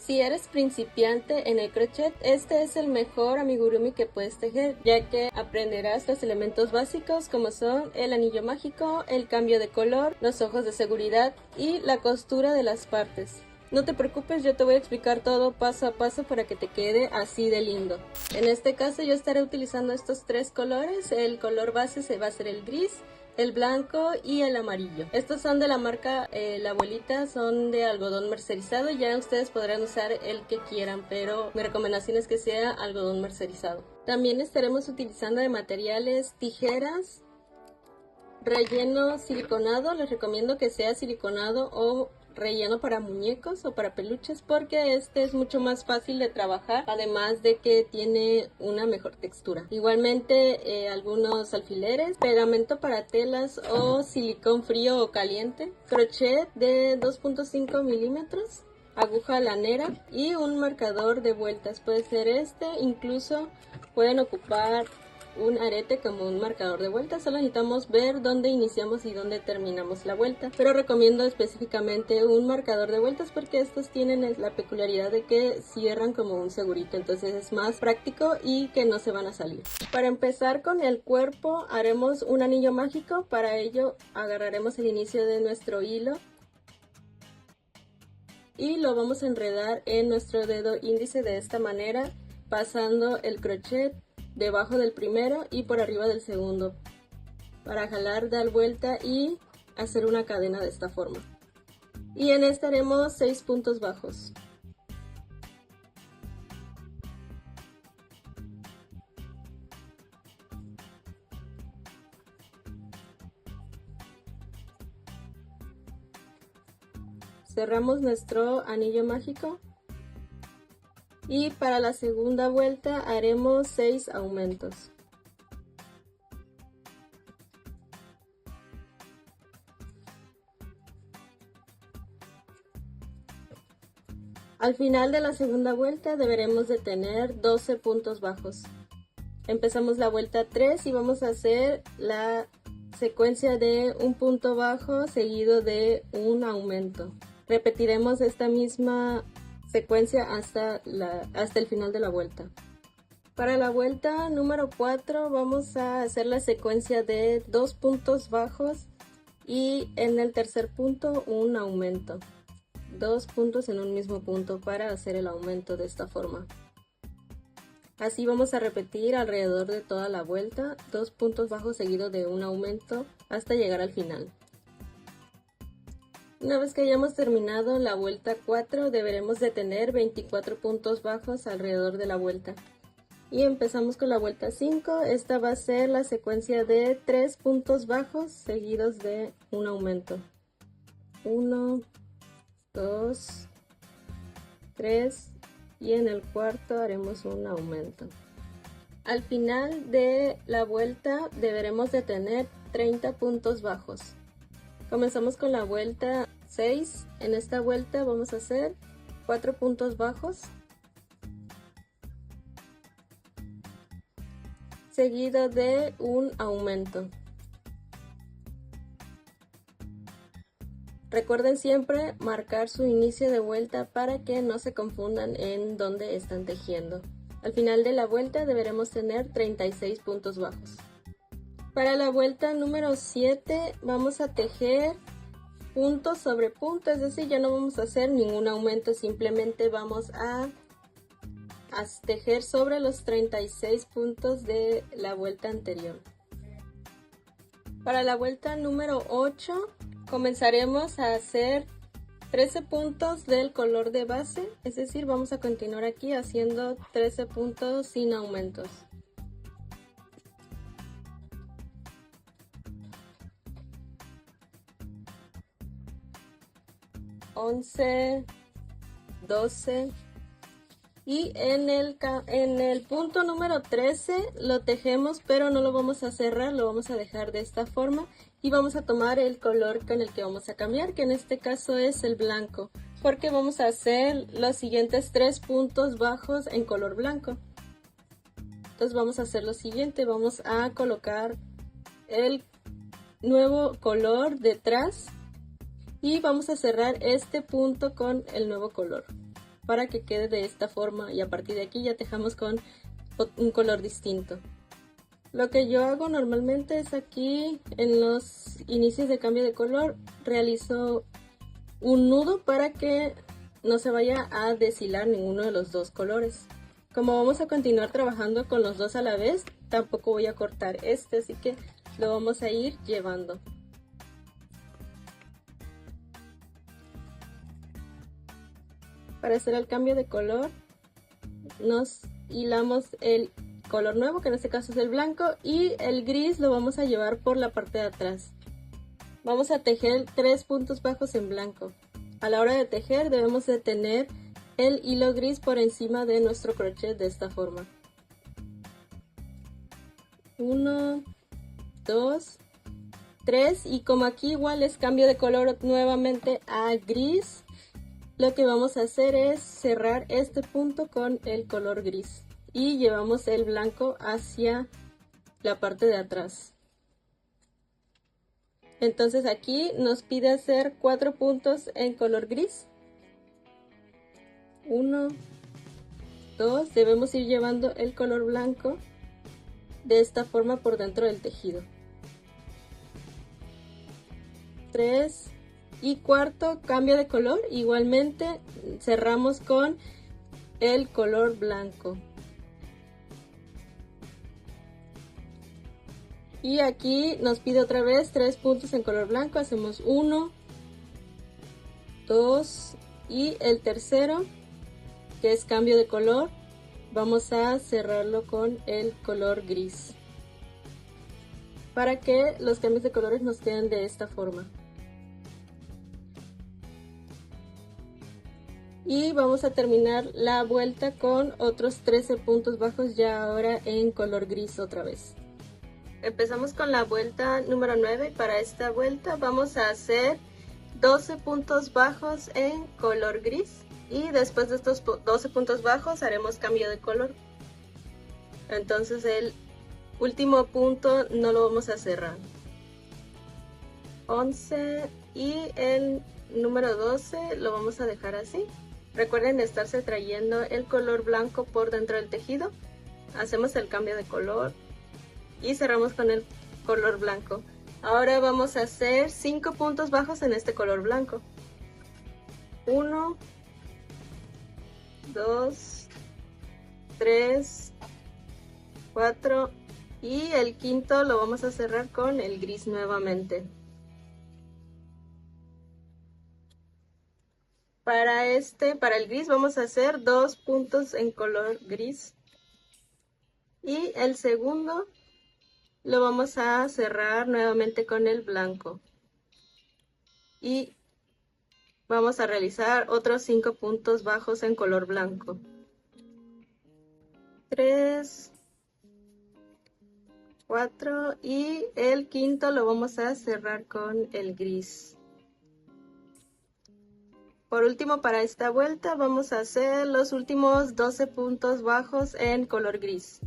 Si eres principiante en el crochet, este es el mejor amigurumi que puedes tejer, ya que aprenderás los elementos básicos como son el anillo mágico, el cambio de color, los ojos de seguridad y la costura de las partes. No te preocupes, yo te voy a explicar todo paso a paso para que te quede así de lindo. En este caso yo estaré utilizando estos tres colores. El color base se va a ser el gris, el blanco y el amarillo. Estos son de la marca La Abuelita, son de algodón mercerizado. Ya ustedes podrán usar el que quieran, pero mi recomendación es que sea algodón mercerizado. También estaremos utilizando de materiales tijeras, relleno siliconado. Les recomiendo que sea siliconado o relleno para muñecos o para peluches, porque este es mucho más fácil de trabajar, además de que tiene una mejor textura. Igualmente algunos alfileres, pegamento para telas o silicón frío o caliente, crochet de 2.5 milímetros, aguja lanera y un marcador de vueltas. Puede ser este, incluso pueden ocupar un arete como un marcador de vueltas. Solo necesitamos ver dónde iniciamos y dónde terminamos la vuelta, pero recomiendo específicamente un marcador de vueltas porque estos tienen la peculiaridad de que cierran como un segurito, entonces es más práctico y que no se van a salir. Para empezar con el cuerpo haremos un anillo mágico. Para ello agarraremos el inicio de nuestro hilo y lo vamos a enredar en nuestro dedo índice de esta manera, pasando el crochet debajo del primero y por arriba del segundo, para jalar, dar vuelta y hacer una cadena de esta forma. Y en esta haremos 6 puntos bajos. Cerramos nuestro anillo mágico. Y para la segunda vuelta haremos 6 aumentos. Al final de la segunda vuelta deberemos de tener 12 puntos bajos. Empezamos la vuelta 3 y vamos a hacer la secuencia de un punto bajo seguido de un aumento. Repetiremos esta misma secuencia hasta el final de la vuelta. Para la vuelta número 4 vamos a hacer la secuencia de 2 puntos bajos y en el tercer punto un aumento. 2 puntos en un mismo punto para hacer el aumento de esta forma. Así vamos a repetir alrededor de toda la vuelta, 2 puntos bajos seguido de un aumento hasta llegar al final. Una vez que hayamos terminado la vuelta 4 deberemos de tener 24 puntos bajos alrededor de la vuelta. Y empezamos con la vuelta 5, esta va a ser la secuencia de 3 puntos bajos seguidos de un aumento. 1, 2, 3 y en el cuarto haremos un aumento. Al final de la vuelta deberemos de tener 30 puntos bajos. Comenzamos con la vuelta 6, en esta vuelta vamos a hacer 4 puntos bajos, seguido de un aumento. Recuerden siempre marcar su inicio de vuelta para que no se confundan en dónde están tejiendo. Al final de la vuelta deberemos tener 36 puntos bajos. Para la vuelta número 7 vamos a tejer punto sobre punto, es decir, ya no vamos a hacer ningún aumento, simplemente vamos a tejer sobre los 36 puntos de la vuelta anterior. Para la vuelta número 8 comenzaremos a hacer 13 puntos del color de base, es decir, vamos a continuar aquí haciendo 13 puntos sin aumentos. 11, 12 y en el punto número 13 lo tejemos, pero no lo vamos a cerrar, lo vamos a dejar de esta forma y vamos a tomar el color con el que vamos a cambiar, que en este caso es el blanco, porque vamos a hacer los siguientes 3 puntos bajos en color blanco. Entonces vamos a hacer lo siguiente, vamos a colocar el nuevo color detrás y vamos a cerrar este punto con el nuevo color. para que quede de esta forma, y a partir de aquí ya tejamos con un color distinto. Lo que yo hago normalmente es aquí en los inicios de cambio de color realizo un nudo para que no se vaya a deshilar ninguno de los dos colores. Como vamos a continuar trabajando con los dos a la vez, tampoco voy a cortar este, así que lo vamos a ir llevando. Para hacer el cambio de color, nos hilamos el color nuevo, que en este caso es el blanco, y el gris lo vamos a llevar por la parte de atrás. Vamos a tejer 3 puntos bajos en blanco. A la hora de tejer debemos de tener el hilo gris por encima de nuestro crochet de esta forma. 1, 2, 3, y como aquí igual es cambio de color nuevamente a gris, lo que vamos a hacer es cerrar este punto con el color gris y llevamos el blanco hacia la parte de atrás. Entonces aquí nos pide hacer 4 puntos en color gris. 1, 2, debemos ir llevando el color blanco de esta forma por dentro del tejido. 3 y cuarto cambio de color, igualmente cerramos con el color blanco. Y aquí nos pide otra vez 3 puntos en color blanco, hacemos 1, 2 y el tercero, que es cambio de color, vamos a cerrarlo con el color gris para que los cambios de colores nos queden de esta forma. Y vamos a terminar la vuelta con otros 13 puntos bajos ya ahora en color gris otra vez. Empezamos con la vuelta número 9 y para esta vuelta vamos a hacer 12 puntos bajos en color gris y después de estos 12 puntos bajos haremos cambio de color. Entonces el último punto no lo vamos a cerrar. 11 y el número 12 lo vamos a dejar así. Recuerden estarse trayendo el color blanco por dentro del tejido. Hacemos el cambio de color y cerramos con el color blanco. Ahora vamos a hacer 5 puntos bajos en este color blanco. 1, 2, 3, 4 y el quinto lo vamos a cerrar con el gris nuevamente. Para el gris vamos a hacer 2 puntos en color gris y el segundo lo vamos a cerrar nuevamente con el blanco y vamos a realizar otros 5 puntos bajos en color blanco. 3, 4 y el quinto lo vamos a cerrar con el gris. Por último, para esta vuelta vamos a hacer los últimos 12 puntos bajos en color gris.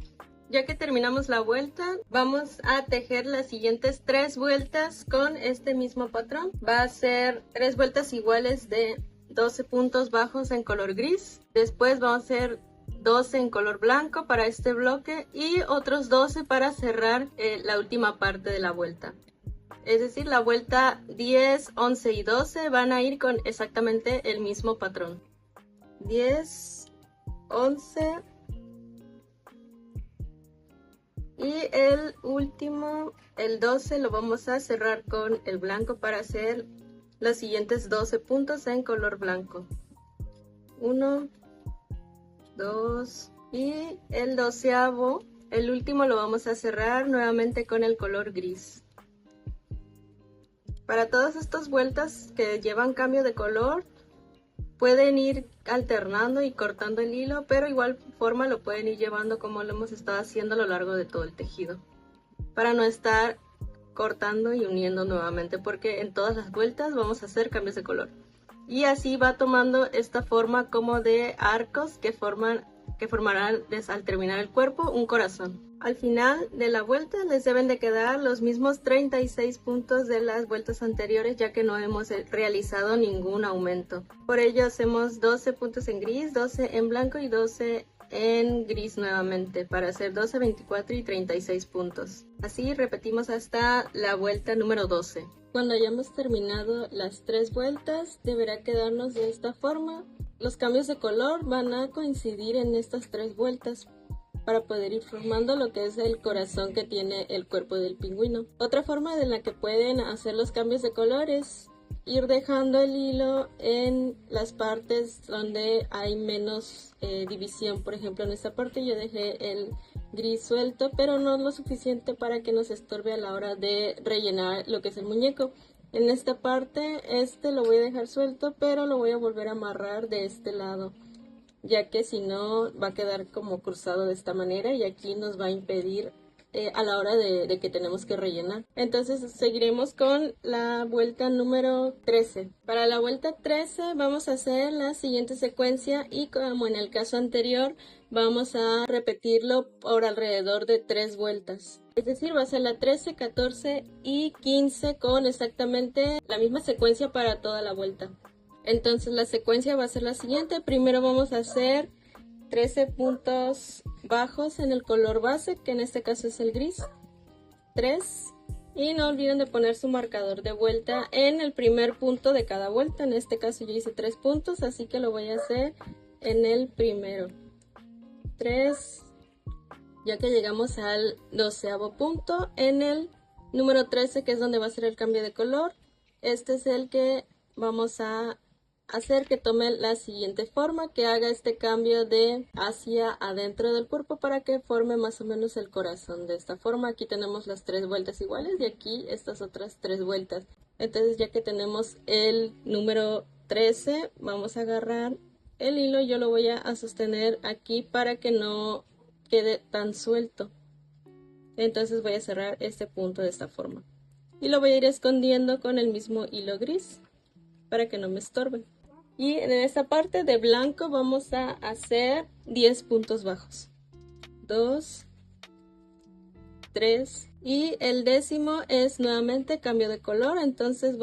Ya que terminamos la vuelta, vamos a tejer las siguientes 3 vueltas con este mismo patrón. Va a ser 3 vueltas iguales de 12 puntos bajos en color gris. Después vamos a hacer 12 en color blanco para este bloque y otros 12 para cerrar la última parte de la vuelta. Es decir, la vuelta 10, 11 y 12 van a ir con exactamente el mismo patrón. 10, 11 y el último, el 12, lo vamos a cerrar con el blanco para hacer los siguientes 12 puntos en color blanco. 1, 2 y el 12avo, el último, lo vamos a cerrar nuevamente con el color gris. Para todas estas vueltas que llevan cambio de color, pueden ir alternando y cortando el hilo, pero igual forma lo pueden ir llevando como lo hemos estado haciendo a lo largo de todo el tejido, para no estar cortando y uniendo nuevamente, porque en todas las vueltas vamos a hacer cambios de color. Y así va tomando esta forma como de arcos que formarán al terminar el cuerpo un corazón. Al final de la vuelta les deben de quedar los mismos 36 puntos de las vueltas anteriores, ya que no hemos realizado ningún aumento. Por ello hacemos 12 puntos en gris, 12 en blanco y 12 en gris nuevamente para hacer 12, 24 y 36 puntos. Así repetimos hasta la vuelta número 12. Cuando hayamos terminado las 3 vueltas deberá quedarnos de esta forma. Los cambios de color van a coincidir en estas 3 vueltas para poder ir formando lo que es el corazón que tiene el cuerpo del pingüino. Otra forma de la que pueden hacer los cambios de color es ir dejando el hilo en las partes donde hay menos división. Por ejemplo, en esta parte yo dejé el gris suelto, pero no lo suficiente para que nos estorbe a la hora de rellenar lo que es el muñeco. En esta parte lo voy a dejar suelto, pero lo voy a volver a amarrar de este lado, ya que si no va a quedar como cruzado de esta manera y aquí nos va a impedir a la hora de que tenemos que rellenar. Entonces seguiremos con la vuelta número 13. Para la vuelta 13 vamos a hacer la siguiente secuencia y como en el caso anterior vamos a repetirlo por alrededor de 3 vueltas. Es decir, va a ser la 13, 14 y 15 con exactamente la misma secuencia para toda la vuelta. Entonces la secuencia va a ser la siguiente. Primero vamos a hacer 13 puntos bajos en el color base, que en este caso es el gris. 3. Y no olviden de poner su marcador de vuelta en el primer punto de cada vuelta. En este caso yo hice 3 puntos, así que lo voy a hacer en el primero. 3. Ya que llegamos al 12º punto, en el número 13, que es donde va a ser el cambio de color, este es el que vamos a hacer que tome la siguiente forma, que haga este cambio de hacia adentro del cuerpo para que forme más o menos el corazón de esta forma. Aquí tenemos las 3 vueltas iguales y aquí estas otras 3 vueltas. Entonces ya que tenemos el número 13, vamos a agarrar el hilo. Yo lo voy a sostener aquí para que no quede tan suelto. Entonces voy a cerrar este punto de esta forma y lo voy a ir escondiendo con el mismo hilo gris para que no me estorbe. Y en esta parte de blanco vamos a hacer 10 puntos bajos. 2, 3 y el 10º es nuevamente cambio de color. Entonces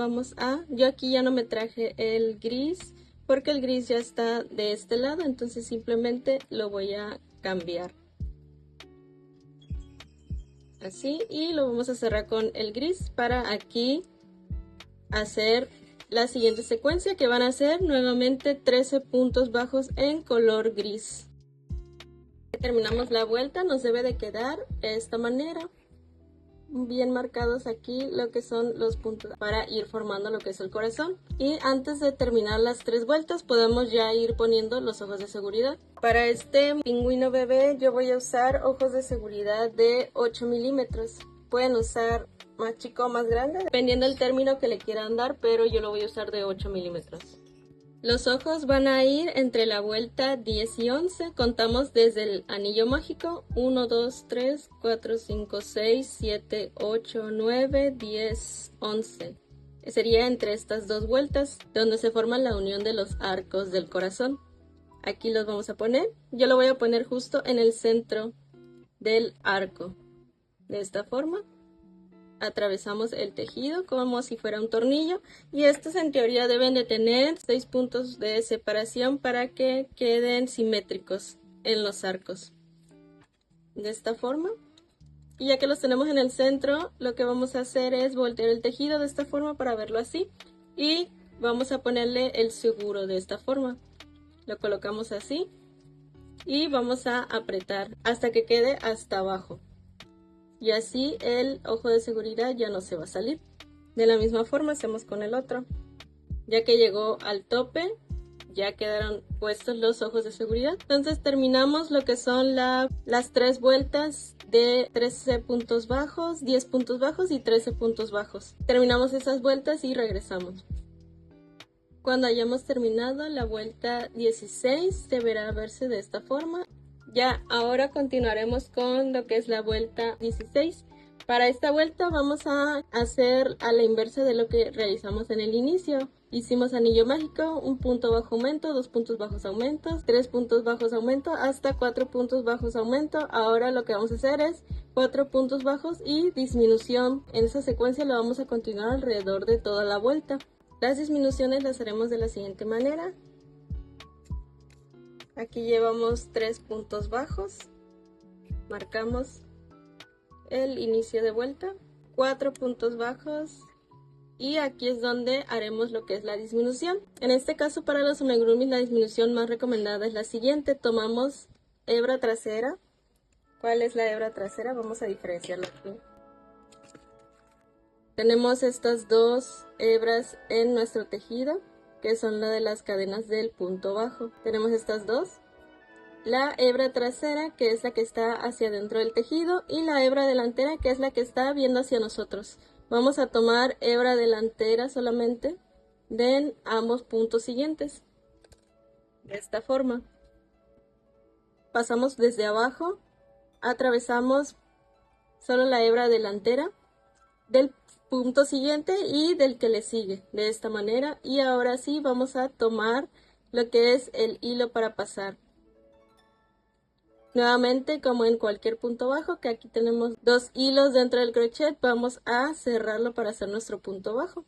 yo aquí ya no me traje el gris porque el gris ya está de este lado, entonces simplemente lo voy a cambiar así y lo vamos a cerrar con el gris para aquí hacer la siguiente secuencia, que van a ser nuevamente 13 puntos bajos en color gris. Terminamos la vuelta, nos debe de quedar de esta manera, bien marcados aquí lo que son los puntos para ir formando lo que es el corazón. Y antes de terminar las 3 vueltas podemos ya ir poniendo los ojos de seguridad. Para este pingüino bebé yo voy a usar ojos de seguridad de 8 milímetros. Pueden usar más chico o más grande, dependiendo del término que le quieran dar, pero yo lo voy a usar de 8 milímetros. Los ojos van a ir entre la vuelta 10 y 11. Contamos desde el anillo mágico. 1, 2, 3, 4, 5, 6, 7, 8, 9, 10, 11. Sería entre estas 2 vueltas donde se forma la unión de los arcos del corazón. Aquí los vamos a poner. Yo lo voy a poner justo en el centro del arco. De esta forma. Atravesamos el tejido como si fuera un tornillo y estos en teoría deben de tener 6 puntos de separación para que queden simétricos en los arcos de esta forma. Y ya que los tenemos en el centro, lo que vamos a hacer es voltear el tejido de esta forma para verlo así y vamos a ponerle el seguro de esta forma. Lo colocamos así y vamos a apretar hasta que quede hasta abajo. Y así el ojo de seguridad ya no se va a salir. De la misma forma hacemos con el otro. Ya que llegó al tope, ya quedaron puestos los ojos de seguridad. Entonces terminamos lo que son las 3 vueltas de 13 puntos bajos, 10 puntos bajos y 13 puntos bajos. Terminamos esas vueltas y regresamos. Cuando hayamos terminado la vuelta 16 deberá verse de esta forma. Ya ahora continuaremos con lo que es la vuelta 16. Para esta vuelta vamos a hacer a la inversa de lo que realizamos en el inicio. Hicimos anillo mágico, un punto bajo aumento, 2 puntos bajos aumentos, 3 puntos bajos aumento, hasta 4 puntos bajos aumento. Ahora lo que vamos a hacer es 4 puntos bajos y disminución. En esa secuencia lo vamos a continuar alrededor de toda la vuelta. Las disminuciones las haremos de la siguiente manera. Aquí llevamos 3 puntos bajos, marcamos el inicio de vuelta, 4 puntos bajos y aquí es donde haremos lo que es la disminución. En este caso, para los amigurumis la disminución más recomendada es la siguiente. Tomamos hebra trasera. ¿Cuál es la hebra trasera? Vamos a diferenciarla aquí. Tenemos estas dos hebras en nuestro tejido, que son la de las cadenas del punto bajo. Tenemos estas dos. La hebra trasera, que es la que está hacia adentro del tejido, y la hebra delantera, que es la que está viendo hacia nosotros. Vamos a tomar hebra delantera solamente de ambos puntos siguientes. De esta forma. Pasamos desde abajo, atravesamos solo la hebra delantera del punto siguiente y del que le sigue. De esta manera. Y ahora sí vamos a tomar lo que es el hilo para pasar. Nuevamente, como en cualquier punto bajo, que aquí tenemos dos hilos dentro del crochet, vamos a cerrarlo para hacer nuestro punto bajo.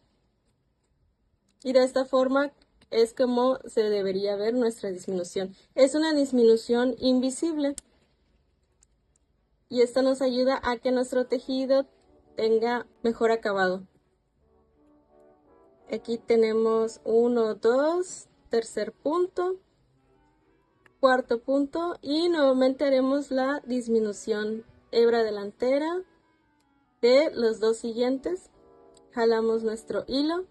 Y de esta forma es como se debería ver nuestra disminución. Es una disminución invisible. Y esto nos ayuda a que nuestro tejido tenga mejor acabado. Aquí tenemos 1, 2, tercer punto. Cuarto punto y nuevamente haremos la disminución, hebra delantera de los dos siguientes, jalamos nuestro hilo,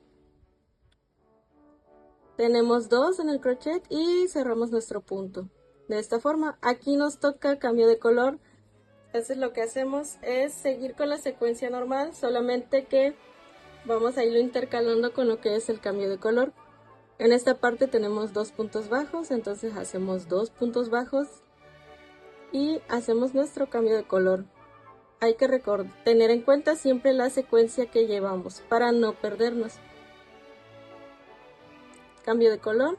tenemos dos en el crochet y cerramos nuestro punto. De esta forma, aquí nos toca cambio de color. Entonces lo que hacemos es seguir con la secuencia normal, solamente que vamos a irlo intercalando con lo que es el cambio de color. En esta parte tenemos 2 puntos bajos, entonces hacemos 2 puntos bajos y hacemos nuestro cambio de color. Hay que tener en cuenta siempre la secuencia que llevamos para no perdernos. Cambio de color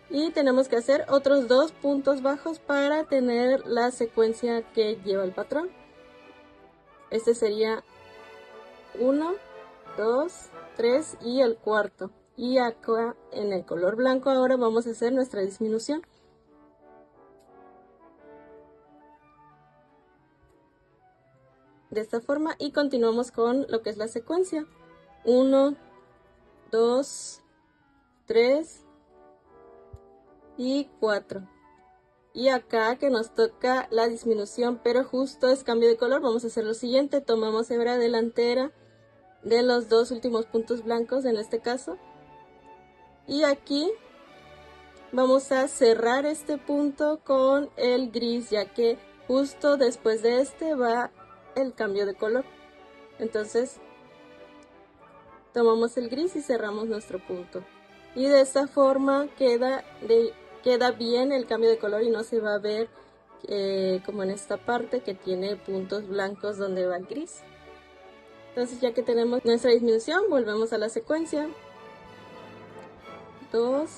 y tenemos que hacer otros 2 puntos bajos para tener la secuencia que lleva el patrón. Este sería 1, 2, 3 y el cuarto. Y acá en el color blanco ahora vamos a hacer nuestra disminución. De esta forma y continuamos con lo que es la secuencia. 1, 2, 3 y 4. Y acá que nos toca la disminución, pero justo es cambio de color, vamos a hacer lo siguiente. Tomamos hebra delantera de los dos últimos puntos blancos en este caso. Y aquí vamos a cerrar este punto con el gris, ya que justo después de este va el cambio de color. Entonces tomamos el gris y cerramos nuestro punto. Y de esta forma queda bien el cambio de color y no se va a ver como en esta parte que tiene puntos blancos donde va el gris. Entonces ya que tenemos nuestra disminución, volvemos a la secuencia. 2,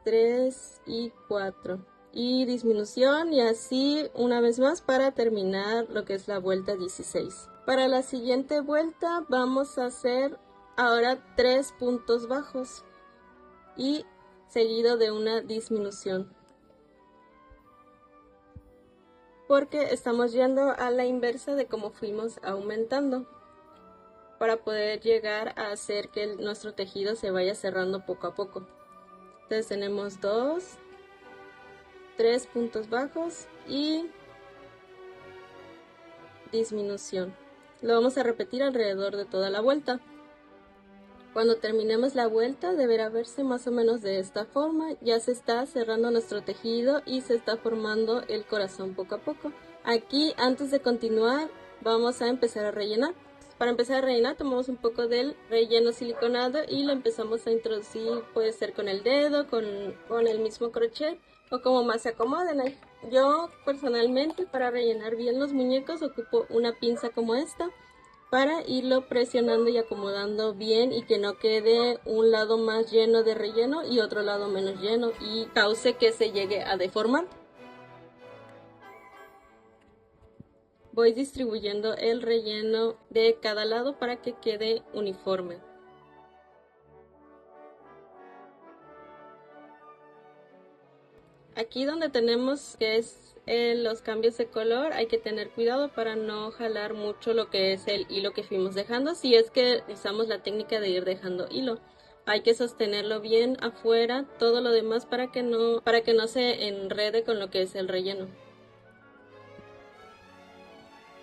3 y 4 y disminución y así una vez más para terminar lo que es la vuelta 16. Para la siguiente vuelta vamos a hacer ahora 3 puntos bajos y seguido de una disminución, porque estamos yendo a la inversa de cómo fuimos aumentando, para poder llegar a hacer que nuestro tejido se vaya cerrando poco a poco. Entonces tenemos 2, 3 puntos bajos y disminución. Lo vamos a repetir alrededor de toda la vuelta. Cuando terminemos la vuelta deberá verse más o menos de esta forma. Ya se está cerrando nuestro tejido y se está formando el corazón poco a poco. Aquí, antes de continuar, vamos a empezar a rellenar. Para empezar a rellenar tomamos un poco del relleno siliconado y lo empezamos a introducir, puede ser con el dedo, con el mismo crochet o como más se acomoden. Yo personalmente para rellenar bien los muñecos ocupo una pinza como esta para irlo presionando y acomodando bien y que no quede un lado más lleno de relleno y otro lado menos lleno y cause que se llegue a deformar. Voy distribuyendo el relleno de cada lado para que quede uniforme. Aquí donde tenemos que es los cambios de color, hay que tener cuidado para no jalar mucho lo que es el hilo que fuimos dejando, si es que usamos la técnica de ir dejando hilo. Hay que sostenerlo bien afuera, todo lo demás para que no se enrede con lo que es el relleno.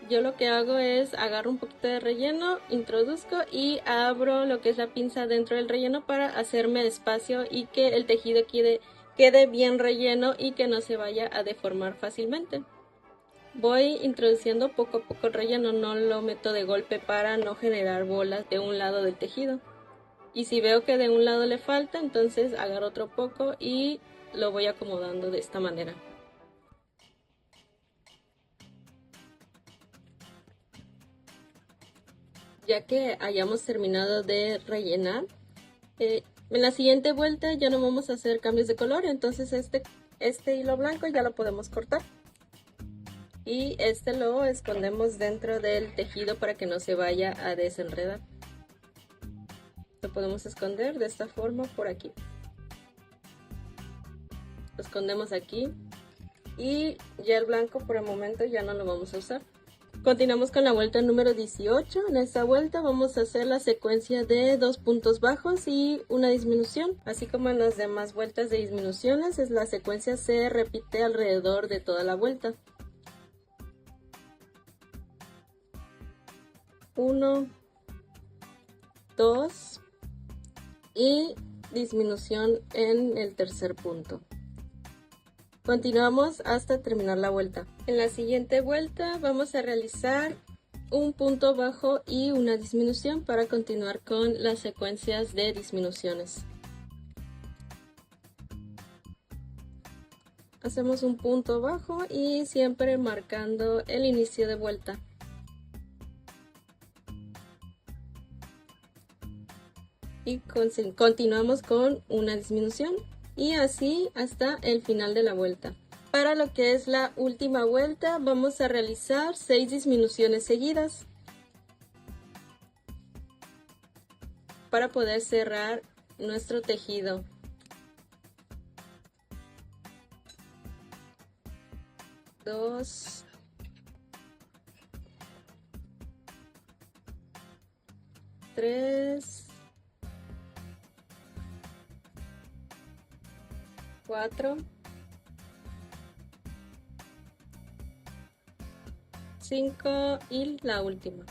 Yo lo que hago es agarro un poquito de relleno, introduzco y abro lo que es la pinza dentro del relleno para hacerme espacio y que el tejido quede bien relleno y que no se vaya a deformar fácilmente. Voy introduciendo poco a poco el relleno, no lo meto de golpe para no generar bolas de un lado del tejido. Y si veo que de un lado le falta, entonces agarro otro poco y lo voy acomodando de esta manera. Ya que hayamos terminado de rellenar, en la siguiente vuelta ya no vamos a hacer cambios de color, entonces este hilo blanco ya lo podemos cortar. Y este lo escondemos dentro del tejido para que no se vaya a desenredar. Lo podemos esconder de esta forma por aquí. Lo escondemos aquí y ya el blanco por el momento ya no lo vamos a usar. Continuamos con la vuelta número 18. En esta vuelta vamos a hacer la secuencia de 2 puntos bajos y una disminución. Así como en las demás vueltas de disminuciones, la secuencia se repite alrededor de toda la vuelta. 1, 2 y disminución en el tercer punto. Continuamos hasta terminar la vuelta. En la siguiente vuelta vamos a realizar un punto bajo y una disminución para continuar con las secuencias de disminuciones. Hacemos un punto bajo y siempre marcando el inicio de vuelta. Y continuamos con una disminución. Y así hasta el final de la vuelta. Para lo que es la última vuelta vamos a realizar 6 disminuciones seguidas para poder cerrar nuestro tejido. Dos, 3, 4, 5 y la última.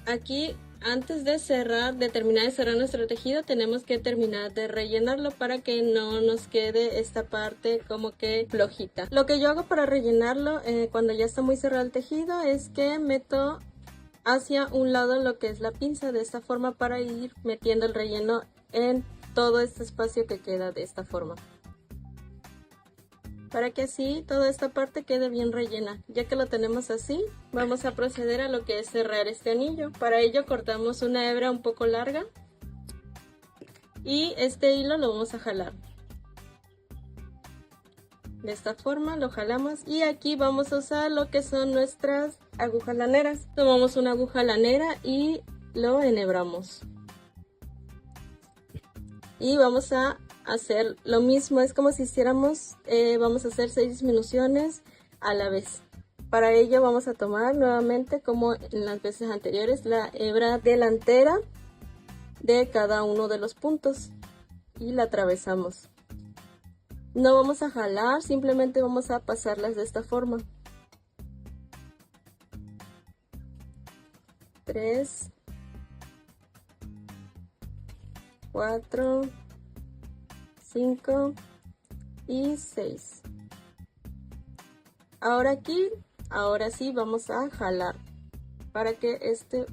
Aquí antes de terminar de cerrar nuestro tejido, tenemos que terminar de rellenarlo para que no nos quede esta parte como que flojita. Lo que yo hago para rellenarlo cuando ya está muy cerrado el tejido es que meto hacia un lado lo que es la pinza de esta forma para ir metiendo el relleno en todo este espacio que queda de esta forma, para que así toda esta parte quede bien rellena. Ya que lo tenemos así, vamos a proceder a lo que es cerrar este anillo. Para ello cortamos una hebra un poco larga y este hilo lo vamos a jalar de esta forma, lo jalamos y aquí vamos a usar lo que son nuestras agujas laneras. Tomamos una aguja lanera y lo enhebramos. Y vamos a hacer lo mismo, es como si hiciéramos, vamos a hacer 6 disminuciones a la vez. Para ello vamos a tomar nuevamente, como en las veces anteriores, la hebra delantera de cada uno de los puntos y la atravesamos. No vamos a jalar, simplemente vamos a pasarlas de esta forma. 3, 4, 5 y 6. Ahora sí vamos a jalar para que este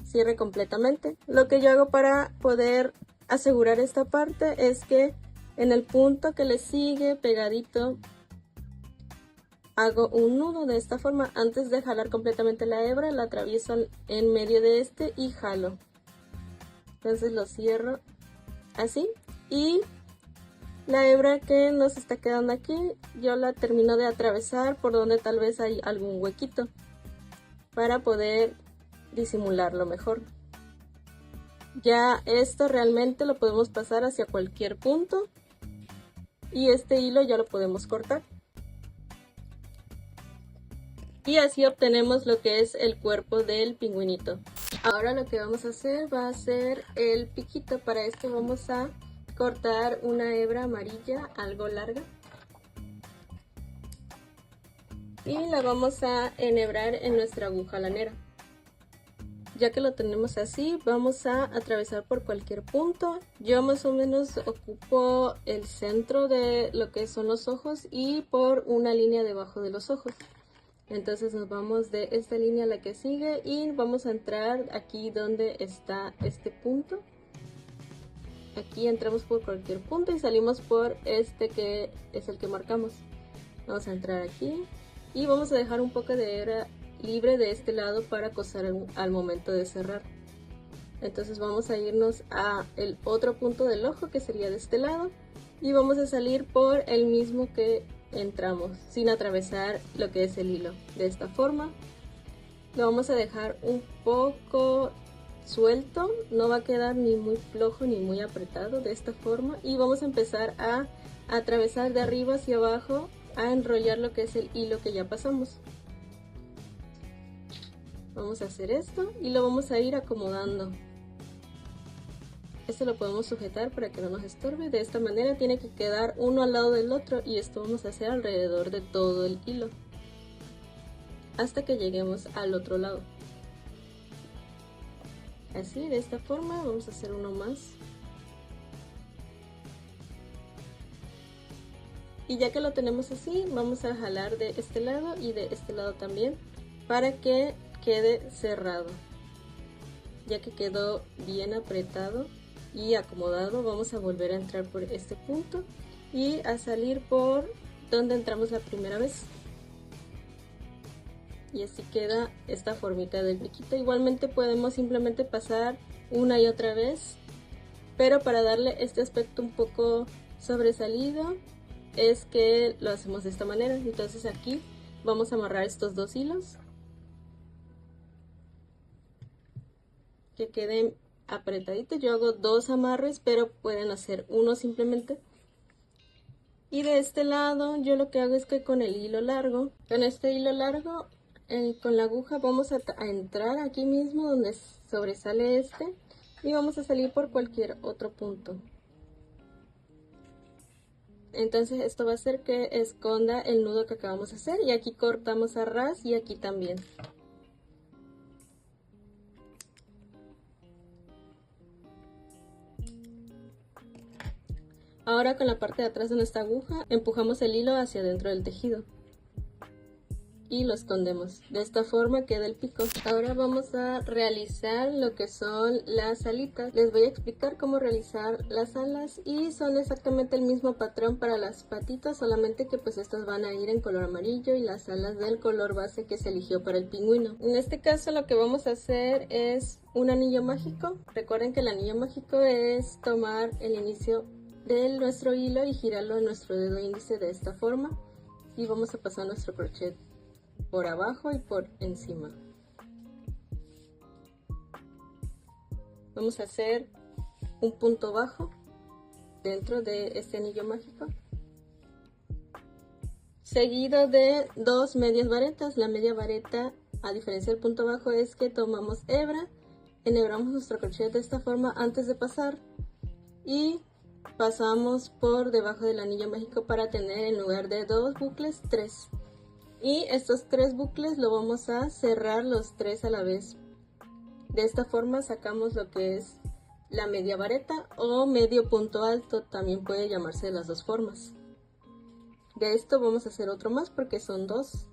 cierre completamente. Lo que yo hago para poder asegurar esta parte es que en el punto que le sigue pegadito hago un nudo de esta forma. Antes de jalar completamente la hebra, la atravieso en medio de este y jalo. Entonces lo cierro así, y la hebra que nos está quedando aquí, yo la termino de atravesar por donde tal vez hay algún huequito para poder disimularlo mejor. Ya esto realmente lo podemos pasar hacia cualquier punto y este hilo ya lo podemos cortar. Y así obtenemos lo que es el cuerpo del pingüinito. Ahora lo que vamos a hacer va a ser el piquito. Para esto vamos a cortar una hebra amarilla algo larga y la vamos a enhebrar en nuestra aguja lanera. Ya que lo tenemos así, vamos a atravesar por cualquier punto. Yo más o menos ocupo el centro de lo que son los ojos y por una línea debajo de los ojos. Entonces nos vamos de esta línea a la que sigue y vamos a entrar aquí donde está este punto. Aquí entramos por cualquier punto y salimos por este que es el que marcamos. Vamos a entrar aquí y vamos a dejar un poco de hebra libre de este lado para coser al momento de cerrar. Entonces vamos a irnos a el otro punto del ojo, que sería de este lado, y vamos a salir por el mismo que entramos sin atravesar lo que es el hilo. De esta forma lo vamos a dejar un poco suelto, no va a quedar ni muy flojo ni muy apretado, de esta forma, y vamos a empezar a atravesar de arriba hacia abajo, a enrollar lo que es el hilo que ya pasamos. Vamos a hacer esto y lo vamos a ir acomodando. Esto lo podemos sujetar para que no nos estorbe. De esta manera tiene que quedar uno al lado del otro, y esto vamos a hacer alrededor de todo el hilo hasta que lleguemos al otro lado. Así, de esta forma vamos a hacer uno más. Y ya que lo tenemos así, vamos a jalar de este lado y de este lado también para que quede cerrado. Ya que quedó bien apretado y acomodado, vamos a volver a entrar por este punto y a salir por donde entramos la primera vez. Y así queda esta formita del piquito. Igualmente podemos simplemente pasar una y otra vez, pero para darle este aspecto un poco sobresalido es que lo hacemos de esta manera. Entonces aquí vamos a amarrar estos dos hilos que queden apretaditos. Yo hago dos amarres, pero pueden hacer uno simplemente. Y de este lado yo lo que hago es que con el hilo largo, con este hilo largo, con la aguja vamos a entrar aquí mismo donde sobresale este, y vamos a salir por cualquier otro punto. Entonces esto va a hacer que esconda el nudo que acabamos de hacer, y aquí cortamos a ras y aquí también. Ahora con la parte de atrás de nuestra aguja empujamos el hilo hacia dentro del tejido y lo escondemos. De esta forma queda el pico. Ahora vamos a realizar lo que son las alitas. Les voy a explicar cómo realizar las alas, y son exactamente el mismo patrón para las patitas, solamente que pues estas van a ir en color amarillo y las alas del color base que se eligió para el pingüino. En este caso lo que vamos a hacer es un anillo mágico. Recuerden que el anillo mágico es tomar el inicio de nuestro hilo y girarlo en nuestro dedo índice de esta forma, y vamos a pasar nuestro crochet por abajo y por encima. Vamos a hacer un punto bajo dentro de este anillo mágico, seguido de dos medias varetas. La media vareta, a diferencia del punto bajo, es que tomamos hebra, enhebramos nuestro crochet de esta forma antes de pasar y pasamos por debajo del anillo mágico para tener, en lugar de dos bucles, tres. Y estos tres bucles lo vamos a cerrar los tres a la vez. De esta forma sacamos lo que es la media vareta o medio punto alto, también puede llamarse de las dos formas. De esto vamos a hacer otro más porque son dos.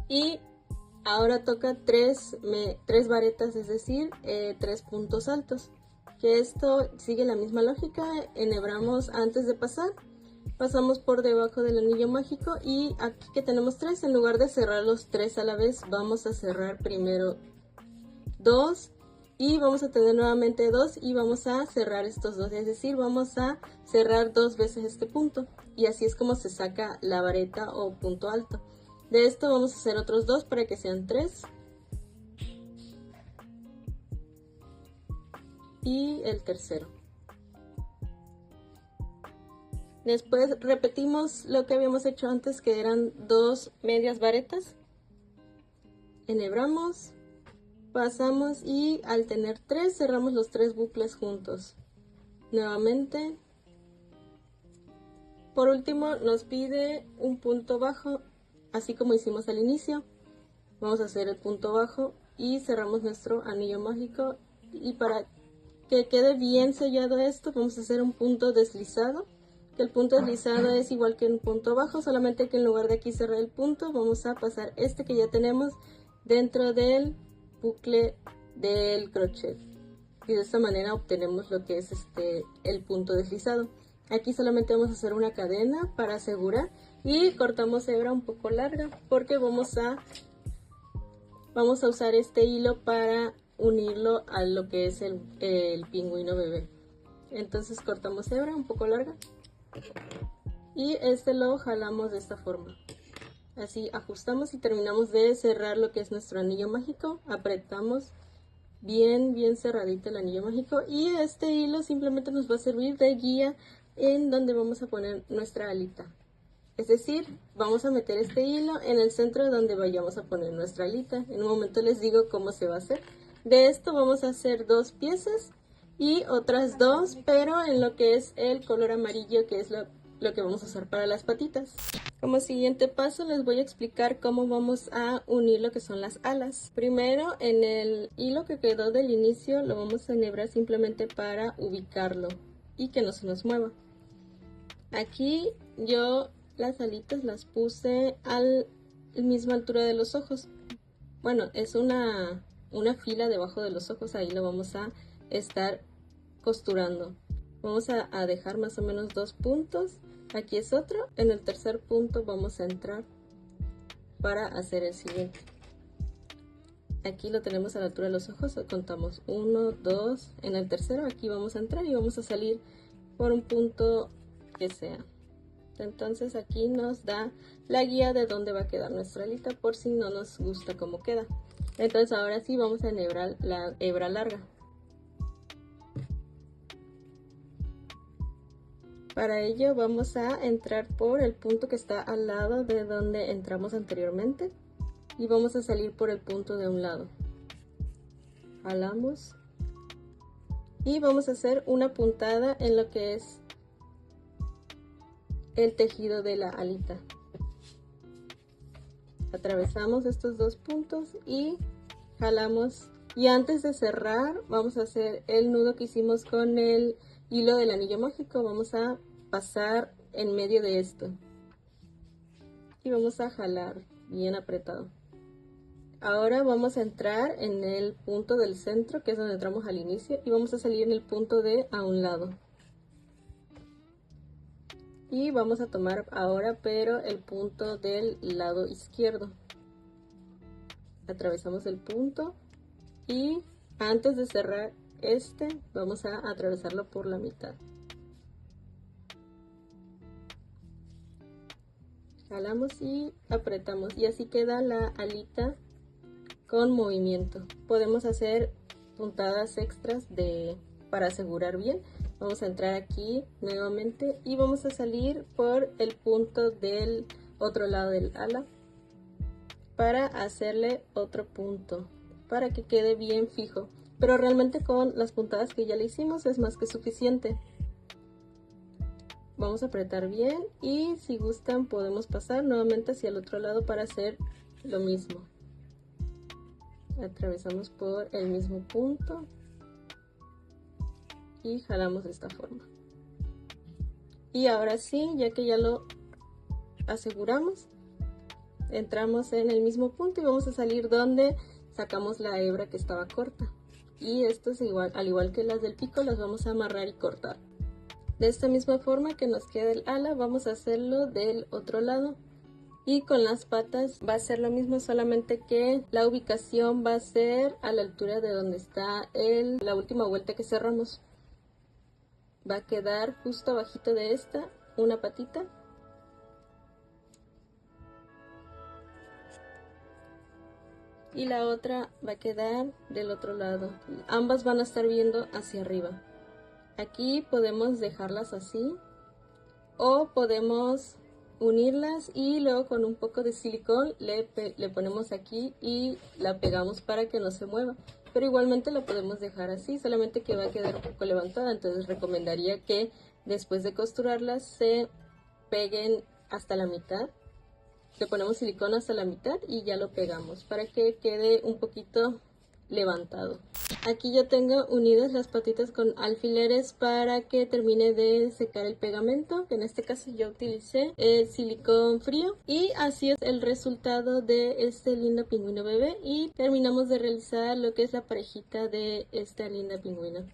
Y ahora toca tres varetas, es decir, tres puntos altos. Que esto sigue la misma lógica, enhebramos antes de pasar Pasamos por debajo del anillo mágico y aquí que tenemos 3, en lugar de cerrar los 3 a la vez, vamos a cerrar primero 2 y vamos a tener nuevamente 2 y vamos a cerrar estos 2, es decir, vamos a cerrar 2 veces este punto y así es como se saca la vareta o punto alto. De esto vamos a hacer otros 2 para que sean 3 y el tercero. Después repetimos lo que habíamos hecho antes, que eran 2 medias varetas. Enhebramos, pasamos y al tener 3 cerramos los 3 bucles juntos. Nuevamente. Por último nos pide un punto bajo, así como hicimos al inicio. Vamos a hacer el punto bajo y cerramos nuestro anillo mágico. Y para que quede bien sellado esto, vamos a hacer un punto deslizado. El punto deslizado es igual que un punto bajo, solamente que en lugar de aquí cerrar el punto, vamos a pasar este que ya tenemos dentro del bucle del crochet. Y de esta manera obtenemos lo que es el punto deslizado. Aquí solamente vamos a hacer una cadena para asegurar y cortamos hebra un poco larga porque vamos a usar este hilo para unirlo a lo que es el pingüino bebé. Entonces cortamos hebra un poco larga y lo jalamos de esta forma. Así ajustamos y terminamos de cerrar lo que es nuestro anillo mágico. Apretamos bien cerradito el anillo mágico y este hilo simplemente nos va a servir de guía en donde vamos a poner nuestra alita. Es decir, vamos a meter este hilo en el centro donde vayamos a poner nuestra alita. En un momento les digo cómo se va a hacer. De esto vamos a hacer 2 piezas y otras 2, pero en lo que es el color amarillo, que es lo que vamos a usar para las patitas. Como siguiente paso les voy a explicar cómo vamos a unir lo que son las alas. Primero, en el hilo que quedó del inicio lo vamos a enhebrar simplemente para ubicarlo y que no se nos mueva. Aquí yo las alitas las puse a la misma altura de los ojos. Bueno, es una fila debajo de los ojos, ahí lo vamos a estar costurando. Vamos a dejar más o menos 2 puntos. Aquí es otro. En el tercer punto vamos a entrar para hacer el siguiente. Aquí lo tenemos a la altura de los ojos. Contamos 1, 2. En el tercero aquí vamos a entrar y vamos a salir por un punto que sea. Entonces aquí nos da la guía de dónde va a quedar nuestra alita por si no nos gusta cómo queda. Entonces ahora sí vamos a enhebrar la hebra larga. Para ello vamos a entrar por el punto que está al lado de donde entramos anteriormente y vamos a salir por el punto de un lado. Jalamos y vamos a hacer una puntada en lo que es el tejido de la alita. Atravesamos estos 2 puntos y jalamos, y antes de cerrar vamos a hacer el nudo que hicimos con el hilo del anillo mágico. Vamos a pasar en medio de esto y vamos a jalar bien apretado. Ahora vamos a entrar en el punto del centro, que es donde entramos al inicio, y vamos a salir en el punto de a un lado. Y vamos a tomar ahora pero el punto del lado izquierdo. Atravesamos el punto y antes de cerrar vamos a atravesarlo por la mitad. Jalamos y apretamos y así queda la alita con movimiento. Podemos hacer puntadas extras para asegurar bien. Vamos a entrar aquí nuevamente y vamos a salir por el punto del otro lado del ala para hacerle otro punto para que quede bien fijo, pero realmente con las puntadas que ya le hicimos es más que suficiente. Vamos a apretar bien y si gustan podemos pasar nuevamente hacia el otro lado para hacer lo mismo. Atravesamos por el mismo punto y jalamos de esta forma. Y ahora sí, ya que ya lo aseguramos, entramos en el mismo punto y vamos a salir donde sacamos la hebra que estaba corta. Y esto es igual, al igual que las del pico, las vamos a amarrar y cortar. De esta misma forma que nos queda el ala, vamos a hacerlo del otro lado. Y con las patas va a ser lo mismo, solamente que la ubicación va a ser a la altura de donde está la última vuelta que cerramos. Va a quedar justo abajito de esta una patita. Y la otra va a quedar del otro lado. Ambas van a estar viendo hacia arriba. Aquí podemos dejarlas así o podemos unirlas y luego con un poco de silicón le ponemos aquí y la pegamos para que no se mueva. Pero igualmente la podemos dejar así, solamente que va a quedar un poco levantada. Entonces recomendaría que después de costurarlas se peguen hasta la mitad. Le ponemos silicón hasta la mitad y ya lo pegamos para que quede un poquito levantado. Aquí yo tengo unidas las patitas con alfileres para que termine de secar el pegamento, que en este caso yo utilicé el silicón frío, y así es el resultado de este lindo pingüino bebé. Y terminamos de realizar lo que es la parejita de esta linda pingüina.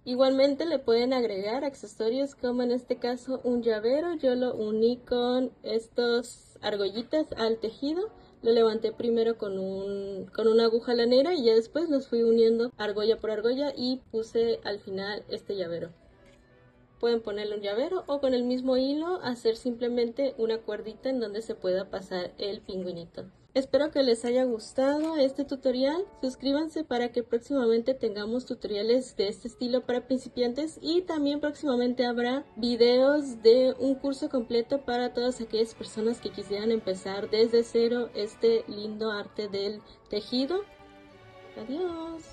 Igualmente le pueden agregar accesorios, como en este caso un llavero. Yo lo uní con estos argollitas al tejido. Lo levanté primero con una aguja lanera y ya después los fui uniendo argolla por argolla y puse al final este llavero. Pueden ponerle un llavero o con el mismo hilo hacer simplemente una cuerdita en donde se pueda pasar el pingüinito. Espero que les haya gustado este tutorial. Suscríbanse para que próximamente tengamos tutoriales de este estilo para principiantes, y también próximamente habrá videos de un curso completo para todas aquellas personas que quisieran empezar desde cero este lindo arte del tejido. Adiós.